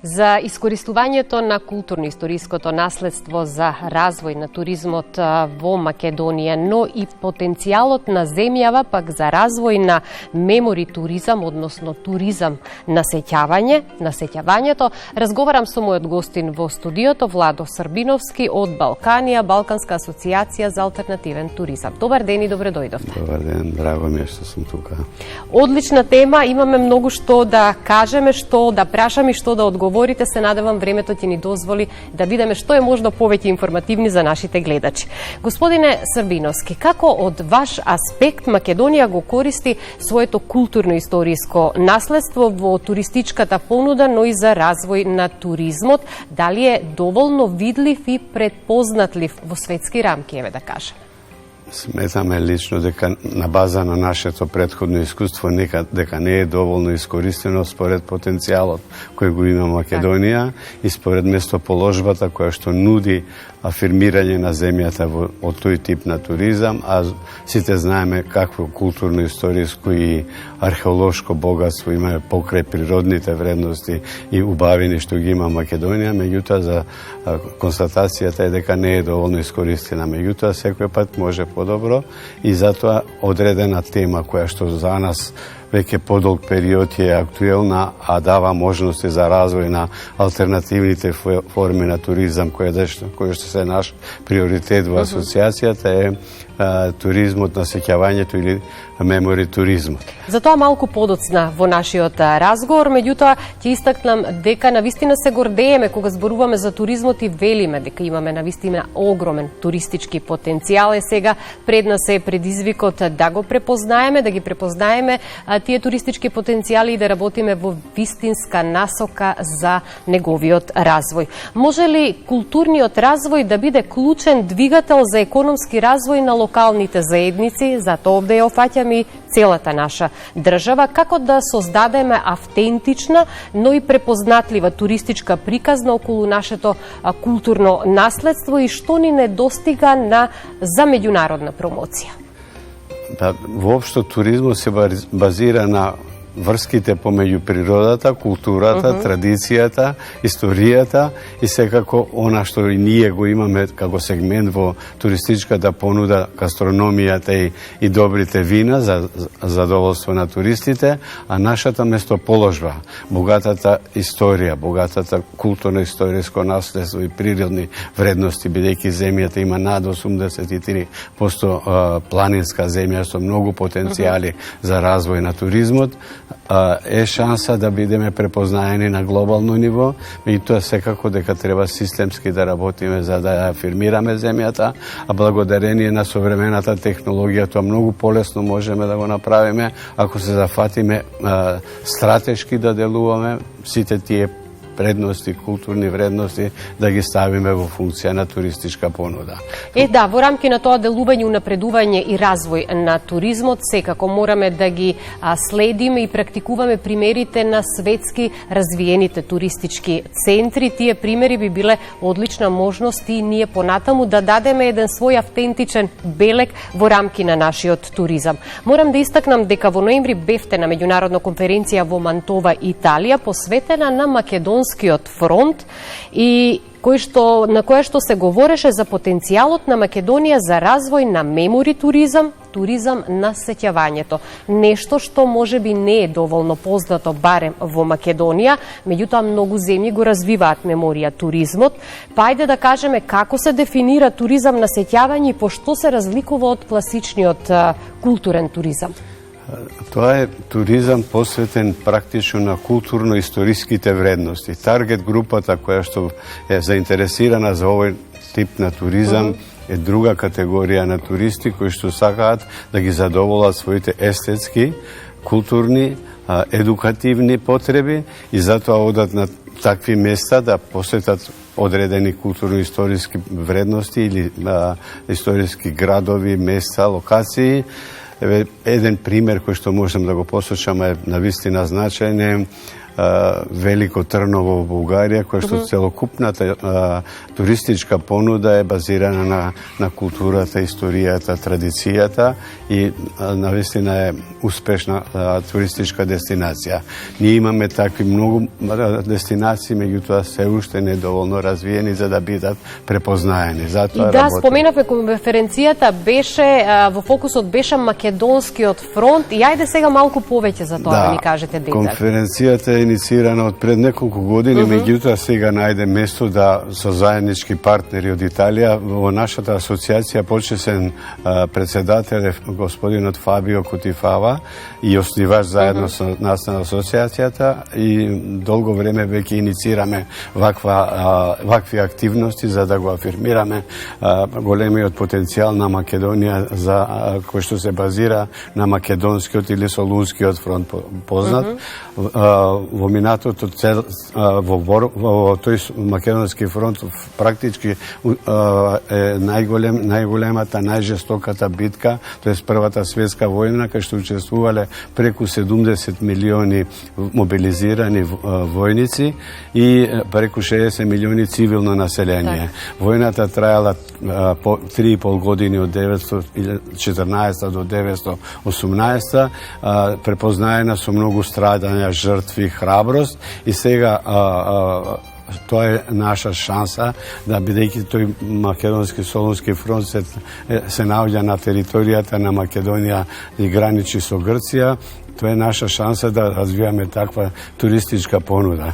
За искористувањето на културно-историското наследство за развој на туризмот во Македонија, но и потенцијалот на земјава пак за развој на мемори туризам, односно туризам на сеќавањето, разговарам со мојот гостин во студиото Владо Србиновски од Балканија, Балканска асоциација за алтернативен туризам. Добар ден и добре дојдовте. Добар ден, драго ми е што сум тука. Одлична тема, имаме многу што да кажеме, што да прашаме и што да одговориме. Се надевам времето ќе ни дозволи да бидеме што е можно повеќе информативни за нашите гледачи. Господине Србиновски, како од ваш аспект Македонија го користи своето културно-историско наследство во туристичката понуда, но и за развој на туризмот? Дали е доволно видлив и предпознатлив во светски рамки, еве да кажем? Сметаме лично дека на база на нашето претходно искуство дека не е доволно искористено според потенцијалот кој го има Македонија и според местоположбата која што нуди афирмирање на земјата од тој тип на туризам, а сите знаеме какво културно-историско и археолошко богатство има покрај природните вредности и убавини што ги има Македонија, меѓутоа за констатацијата е дека не е доволно искористена. Меѓутоа секој пат може подобро и затоа одредена тема која што за нас веќе подолг период е актуелна, а дава можности за развој на алтернативните форми на туризам, кој што се наш приоритет во асоциацијата е туризмот на сеќавањето или мемори туризмот. Затоа малку подоцна во нашиот разговор, меѓутоа ќе истакнам дека навистина се гордееме кога зборуваме за туризмот и велиме дека имаме навистина огромен туристички потенцијал. Сега пред нас е предизвикот да го препознаеме, да ги препознаеме тие туристички потенцијали и да работиме во вистинска насока за неговиот развој. Може ли културниот развој да биде клучен двигател за економски развој на локалните заедници? Затоа овде ја офаќаме и целата наша држава, како да создадеме автентична, но и препознатлива туристичка приказна околу нашето културно наследство и што ни недостига за меѓународна промоција? Воопшто туризмот се базира на врските помеѓу природата, културата, традицијата, историјата и секако она што и ние го имаме како сегмент во туристичката понуда, гастрономијата и добрите вина за задоволство на туристите, а нашата местоположба, богатата историја, богатата културно-историско наследство и природни вредности, бидејќи земјата има над 83% планинска земја со многу потенцијали за развој на туризмот, е шанса да бидеме препознаени на глобално ниво и тоа секако дека треба системски да работиме за да афирмираме земјата, а благодарение на современата технологија тоа многу полесно можеме да го направиме ако се зафатиме стратешки да делуваме сите тие предности, културни вредности да ги ставиме во функција на туристичка понуда. Во рамки на тоа делување, унапредување и развој на туризмот, секако мораме да ги следиме и практикуваме примерите на светски развиените туристички центри. Тие примери би биле одлична можност и ние понатаму да дадеме еден свој автентичен белег во рамки на нашиот туризам. Морам да истакнам дека во ноември бевте на меѓународна конференција во Мантова, Италија, посветена на Македонскиот фронт и на која што се говореше за потенцијалот на Македонија за развој на мемори туризам, туризам на сеќавањето. Нешто што можеби не е доволно познато барем во Македонија, меѓутоа многу земји го развиваат меморија туризмот. Па ајде да кажеме како се дефинира туризам на сеќавање и по што се разликува од класичниот културен туризам? Тоа е туризам посветен практично на културно-историските вредности. Таргет групата која што е заинтересирана за овој тип на туризам е друга категорија на туристи кои што сакаат да ги задоволат своите естетски, културни, едукативни потреби и затоа одат на такви места да посетат одредени културно-историски вредности или историски градови, места, локации. Еден пример кој што можем да го посочам е навистина значајен Велико Трново во Бугарија, која што целокупната туристичка понуда е базирана на културата, историјата, традицијата и навистина е успешна туристичка дестинација. Ние имаме такви многу дестинации, меѓутоа се уште недоволно развиени за да бидат препознаени. Затоа и да, споменавме конференцијата беше во фокусот беше Македонскиот фронт и ајде сега малку повеќе за тоа да ни кажете детали. Конференцијата е инициирана од пред неколку години, меѓутоа сега најде место да со заеднички партнери од Италија во нашата асоциација почесен председател е господинот Фабио Кутифава и основивач заедно со нас на асоциацијата и долго време веќе инициираме вакви активности за да го афирмираме големиот потенцијал на Македонија за кој што се базира на Македонскиот или Солунскиот фронт познат. Во минатото во тој Македонски фронт практички е најголемата, најжестоката битка, тоест првата светска војна кај што учествувале преку 70 милиони мобилизирани војници и преку 60 милиони цивилно население. Војната траела 3,5 години од 1914 до 1918, препознаена со многу страдања, жртви, храброст и сега тоа е наша шанса да бидејќи тој Македонски Солунски фронт се наоѓа на територијата на Македонија и граничи со Грција. Тоа е наша шанса да развиваме таква туристичка понуда.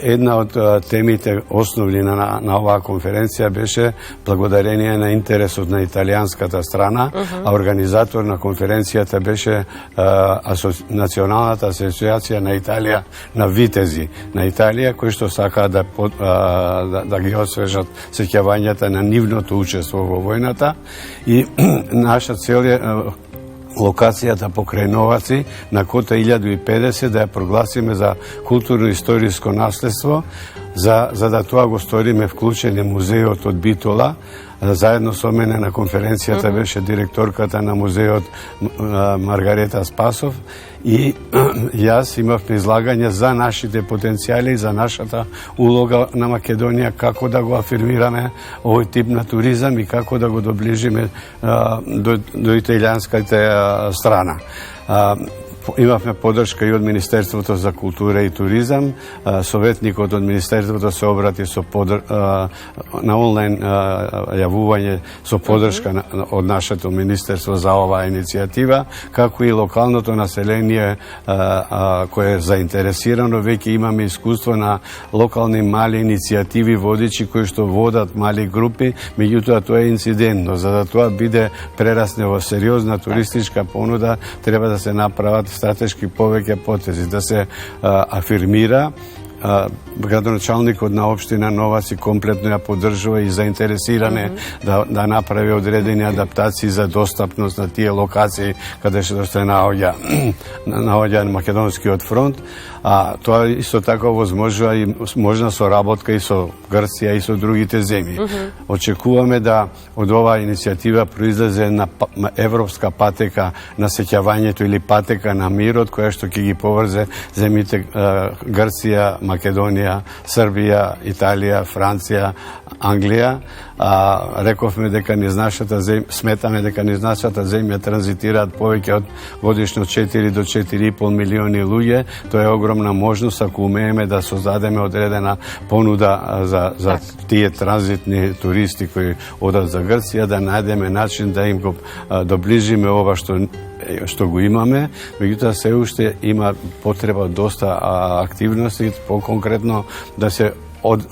Една од темите основни на оваа конференција беше благодарение на интересот на италијанската страна, а организатор на конференцијата беше Националната асоциација на Италија на витези на Италија, кои што сакаат да ги освежат сеќавањата на нивното учество во војната и наша цел е локацијата покрај Новаци на кота 1050 да ја прогласиме за културно-историско наследство, за да тоа го сториме вклучен е музеот од Битола. Заедно со мене на конференцијата беше директорката на музеот Маргарета Спасов и јас имавме излагање за нашите потенцијали, за нашата улога на Македонија, како да го афирмираме овој тип на туризам и како да го доближиме до италијанската страна. Имавме подршка и од Министерството за култура и туризам. Советникот од Министерството се обрати на онлайн јавување со подршка од нашето Министерство за оваа иницијатива, како и локалното население кое е заинтересирано. Веќе имаме искуство на локални мали иницијативи водичи кои што водат мали групи, меѓутоа тоа е инцидентно. За да тоа биде прерасне во сериозна туристичка понуда, треба да се направат стратешки повеќе потези, да се афирмира. Градоначалникот на општина Новаци комплетно ја поддржува и заинтересиране да направи одредени адаптации за достапност на тие локации каде што се наоѓа Македонскиот фронт. Тоа исто така возможува и можна соработка и со Грција и со другите земји. Очекуваме да од оваа иницијатива произлезе една европска патека на сеќавањето или патека на мирот, која што ќе ги поврзе земјите Грција, Македонија, Србија, Италија, Франција, Англија. Рековме дека низ нашата земја, сметаме дека низ нашата земја транзитираат повеќе од годишно 4 до 4,5 милиони луѓе. Тоа е огромна можност ако умееме да создадеме одредена понуда за тие транзитни туристи кои одат за Грција, да најдеме начин да им го доближиме ова што го имаме, меѓутоа се уште има потреба доста активности, по-конкретно да се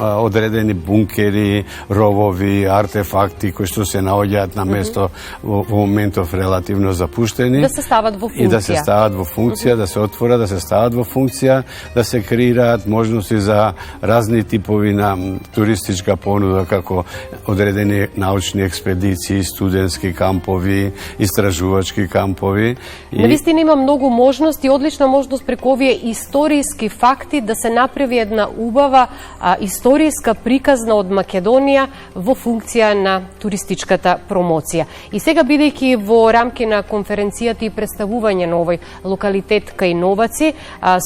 одредени бункери, ровови, артефакти кои што се наоѓаат на место во моментов релативно запуштени. Да се стават во функција. И да се стават во функција, да се отворат, да се стават во функција, да се креираат можности за разни типови на туристичка понуда, како одредени научни експедиции, студентски кампови, истражувачки кампови. Навистина има многу можности, одлична можност преку овие историски факти да се направи една убава историска приказна од Македонија во функција на туристичката промоција. И сега, бидејќи во рамки на конференцијата и представување на овој локалитет кај Новаци,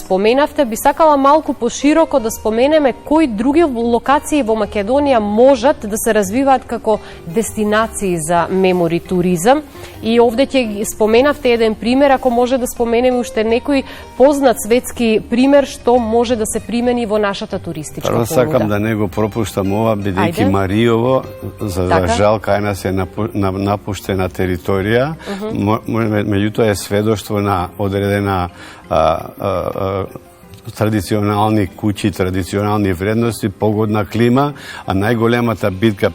споменавте, би сакала малку пошироко да споменеме кои други локации во Македонија можат да се развиваат како дестинации за мемори туризам. И овде ќе споменавте еден пример, ако може да споменеме уште некој познат светски пример што може да се примени во нашата туристичка понуда. Сакам да не го пропуштам ова, бидејќи Мариово, за жал, кај нас е напуштена територија, меѓутоа е сведоштво на одредена традиционални куќи, традиционални вредности, погодна клима, а најголемата битка,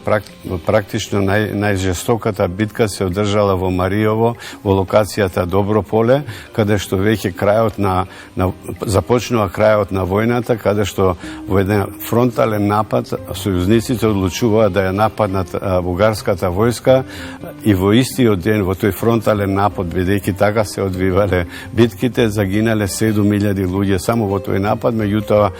практично најжестоката битка се одржала во Мариово, во локацијата Добро поле, каде што веќе започнува крајот на војната, каде што во еден фронтален напад сојузниците одлучуваат да ја нападнат бугарската војска и во истиот ден во тој фронтален напад, бидејќи така се одвивале битките, загинале 7.000 луѓе само во тој напад, меѓутоа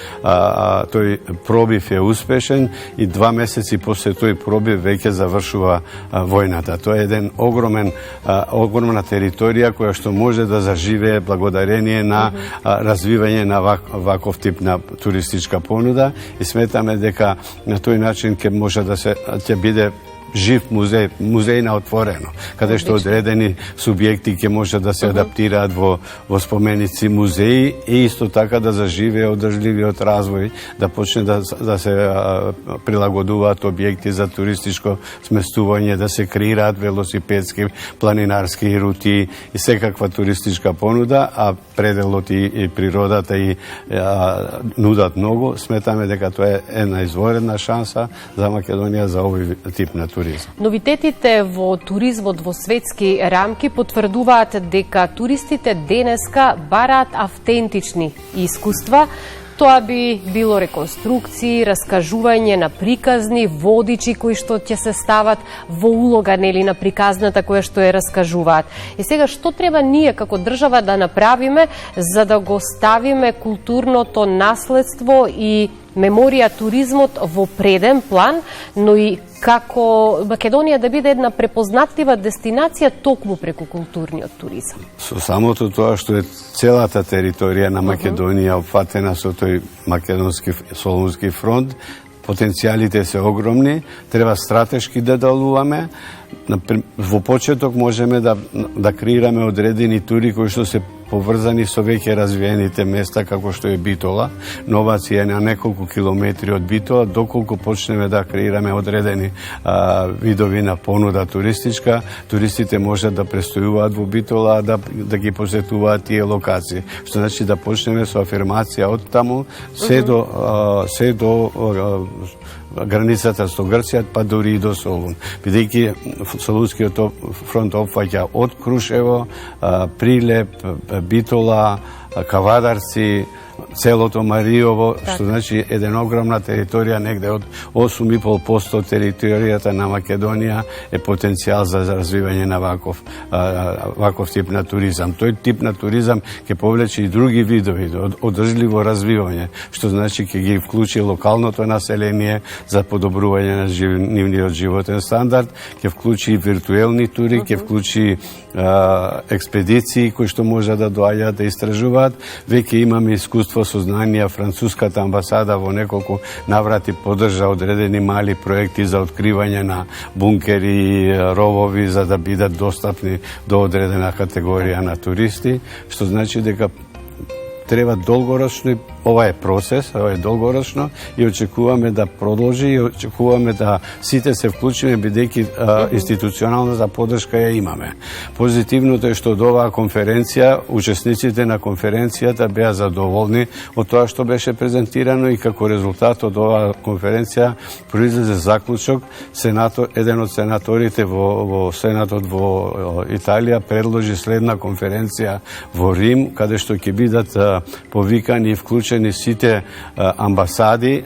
тој пробив е успешен и 2 месеци после тој пробив веќе завршува војната. Тоа е еден огромна територија која што може да заживее благодарение на развивање на ваков тип на туристичка понуда и сметаме дека на тој начин ќе може да ќе биде жив музеј на отворено, каде што одредени субјекти ќе може да се адаптираат во споменици музеи и исто така да заживее одржливиот развој, да почне да се прилагодуваат објекти за туристичко сместување, да се креираат велосипедски, планинарски рути и секаква туристичка понуда, а пределот и природата и нудат многу. Сметаме дека тоа е една изворена шанса за Македонија за овој тип на туризм. Новитетите во туризмот во светски рамки потврдуваат дека туристите денеска бараат автентични искуства. Тоа би било реконструкции, раскажување на приказни, водичи кои што ќе се стават во улога на приказната која што е раскажуваат. И сега што треба ние како држава да направиме за да го ставиме културното наследство и меморија туризмот во преден план, но и како Македонија да биде една препознатлива дестинација токму преку културниот туризам. Со самото тоа што е целата територија на Македонија опфатена со тој македонски солунски фронт, потенцијалите се огромни, треба стратешки да делуваме. Во почеток можеме да креираме одредени тури кои што се поврзани со веќе развиените места како што е Битола. Новаци е на неколку километри од Битола, доколку почнеме да креираме одредени видови на понуда туристичка, туристите можат да престојуваат во Битола, да ги посетуваат тие локации. Што значи да почнеме со афирмација од таму се до границата со Грција, па дури и до Солун. Бидејќи Солунскиот фронт опфаќа од Крушево, Прилеп, Битола, Кавадарци, целото Мариово, што значи еден огромна територија, негде од 8,5% територијата на Македонија е потенцијал за развивање на ваков тип на туризам. Тој тип на туризам ќе повлече и други видови, одржливо развивање, што значи ќе ги вклучи локалното население за подобрување на нивниот животен стандард, ќе вклучи и виртуелни тури, ќе вклучи експедиции кои што може да доаѓаат да истражуваат. Веќе имаме искуство со знанија, француската амбасада во неколку наврати поддржа одредени мали проекти за откривање на бункери, ровови за да бидат достапни до одредена категорија на туристи, што значи дека треба долгорочно, ова е процес, ова е долгорочно и очекуваме да продолжи и очекуваме да сите се вклучиме бидејќи институционалната поддршка ја имаме. Позитивното е што од оваа конференција, учесниците на конференцијата беа задоволни од тоа што беше презентирано и како резултат од оваа конференција произлезе заклучок. Еден од сенаторите во Сенатот во Италија предложи следна конференција во Рим, каде што ќе бидат повикани и вклучени сите амбасади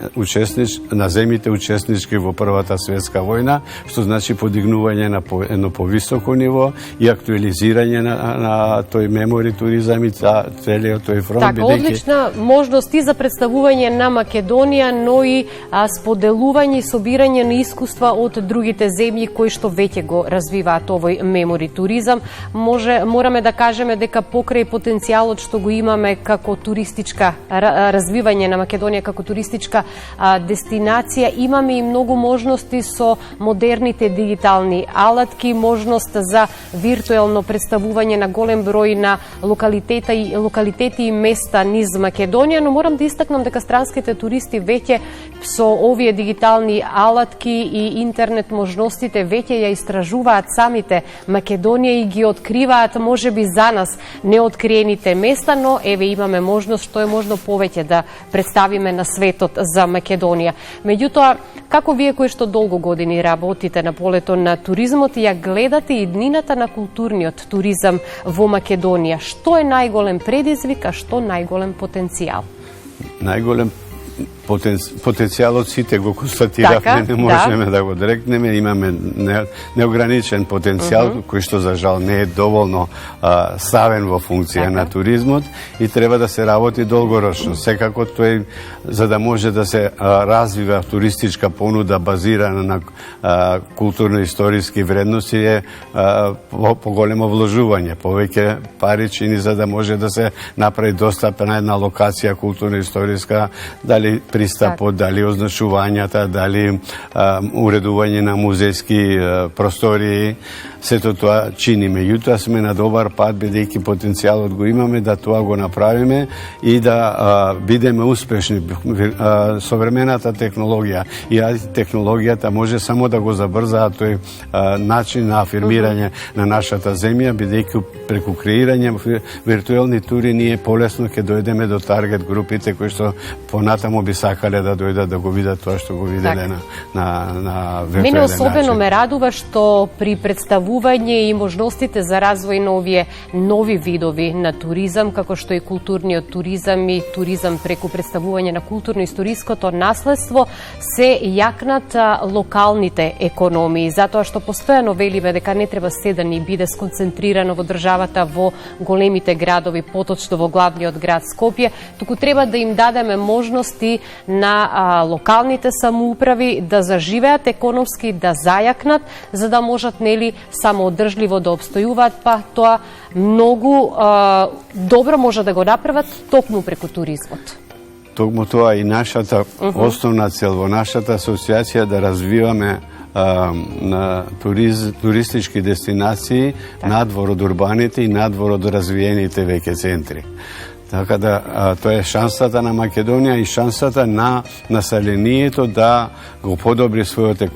на земите учеснички во Првата светска војна, што значи подигнување на едно повисоко ниво и актуализирање на тој мемори туризам и целиот тој фронт. Така, одлична можност и за представување на Македонија, но и споделување и собирање на искуства од другите земји кои што веќе го развиваат овој мемори туризам. Мораме да кажеме дека покрај потенцијалот што го имаме како туристичка развивање на Македонија како туристичка дестинација, имаме и многу можности со модерните дигитални алатки, можност за виртуелно представување на голем број на локалитети и места низ Македонија, но морам да истакнам дека странските туристи веќе со овие дигитални алатки и интернет можностите веќе ја истражуваат самите Македонија и ги откриваат можеби за нас неоткриените места, но еве имаме можност што е можно повеќе да представиме на светот за Македонија. Меѓутоа, како вие кои што долго години работите на полето на туризмот, ја гледате и днината на културниот туризам во Македонија? Што е најголем предизвик, а што најголем потенцијал? Најголем потенцијалот сите го констатиравме, не можеме да го одрекнеме, имаме неограничен потенцијал кој што за жал не е доволно ставен во функција на туризмот и треба да се работи долгорочно. Секако тој за да може да се развива туристичка понуда базирана на културно-историски вредности е поголемо вложување, повеќе паричини за да може да се направи достапна една локација културно-историска, дали пристапот, дали означувањата, дали уредување на музејски простории, сето тоа чиниме. Јутоа сме на добар пат, бидејќи потенцијалот го имаме, да тоа го направиме и да бидеме успешни. Современата технологија и технологијата може само да го забрзаа тој начин на афирмирање на нашата земја, бидејќи преку креирање виртуелни тури ние полесно ќе дојдеме до таргет групите кои што понатаму би сакале да дојдат да го видат тоа што го виделе на виртуелен начин. Мене особено ме радува што при представување и можностите за развој на овие нови видови на туризам, како што и културниот туризам и туризам преку представување на културно-историското наследство, се јакнат локалните економии, затоа што постојано велиме дека не треба се да ни биде сконцентрирано во државата во големите градови, поточно во главниот град Скопје, туку треба да им дадеме можности на локалните самоуправи да заживеат економски, да зајакнат, за да можат нели самоодржливо да обстојуваат, па тоа многу добро може да го направат токму преку туризмот. Токму тоа и нашата основна цел во нашата асоциација да развиваме на туристички дестинации надвор од урбаните и надвор од развиените веќе центри. Така да тоа е шансата на Македонија и шансата на населението да го подобри својот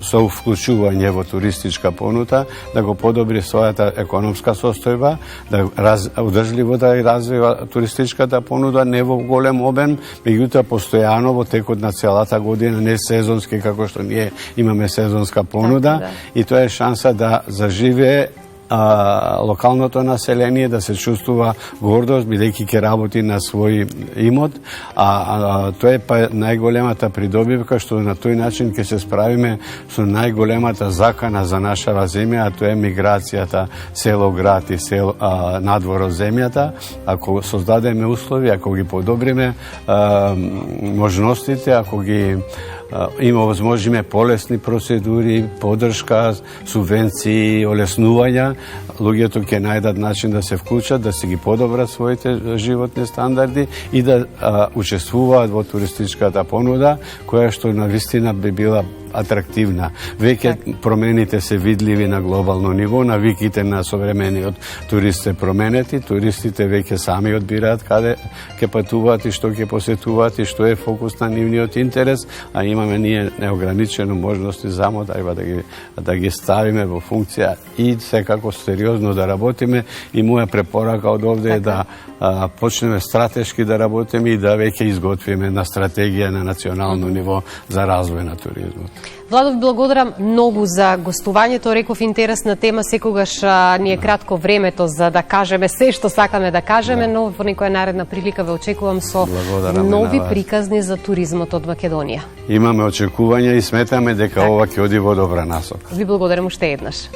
со вклучување во туристичка понуда, да го подобри својата економска состојба, да одржливо да развива туристичката понуда, не во голем обем, меѓутоа постојано во текот на целата година, не сезонски како што ние имаме сезонска понуда, и тоа е шанса да заживее локалното население, да се чувствува гордост, бидејќи ќе работи на свој имот, тоа е па најголемата придобивка, што на тој начин ќе се справиме со најголемата закана за нашава земја, а тоа е миграцијата село-град и надвор од земјата. Ако создадеме услови, ако ги подобриме можностите, ако ги има возможиме полесни процедури, подршка, субвенции, олеснувања, луѓето ќе најдат начин да се вклучат, да се ги подобрат своите животни стандарди и да учествуваат во туристичката понуда, која што навистина би била атрактивна. Веќе промените се видливи на глобално ниво, навиките на современиот турист се променети, туристите веќе сами одбираат каде ќе патуваат и што ќе посетуваат и што е фокус на нивниот интерес, а имаме ние неограничено можности само да ги ставиме во функција и секако сериозно да работиме, и моја препорака од овде е да почнеме стратешки да работиме и да веќе изготвиме една стратегија на национално ниво за развој на туризмот. Владо, благодарам многу за гостувањето. Реков, интересна тема, секогаш ни е кратко времето за да кажеме се што сакаме да кажеме, но во некоја наредна прилика ве очекувам со нови приказни за туризмот од Македонија. Имаме очекувања и сметаме дека ова ќе оди во добра насока. Ви благодарам уште еднаш.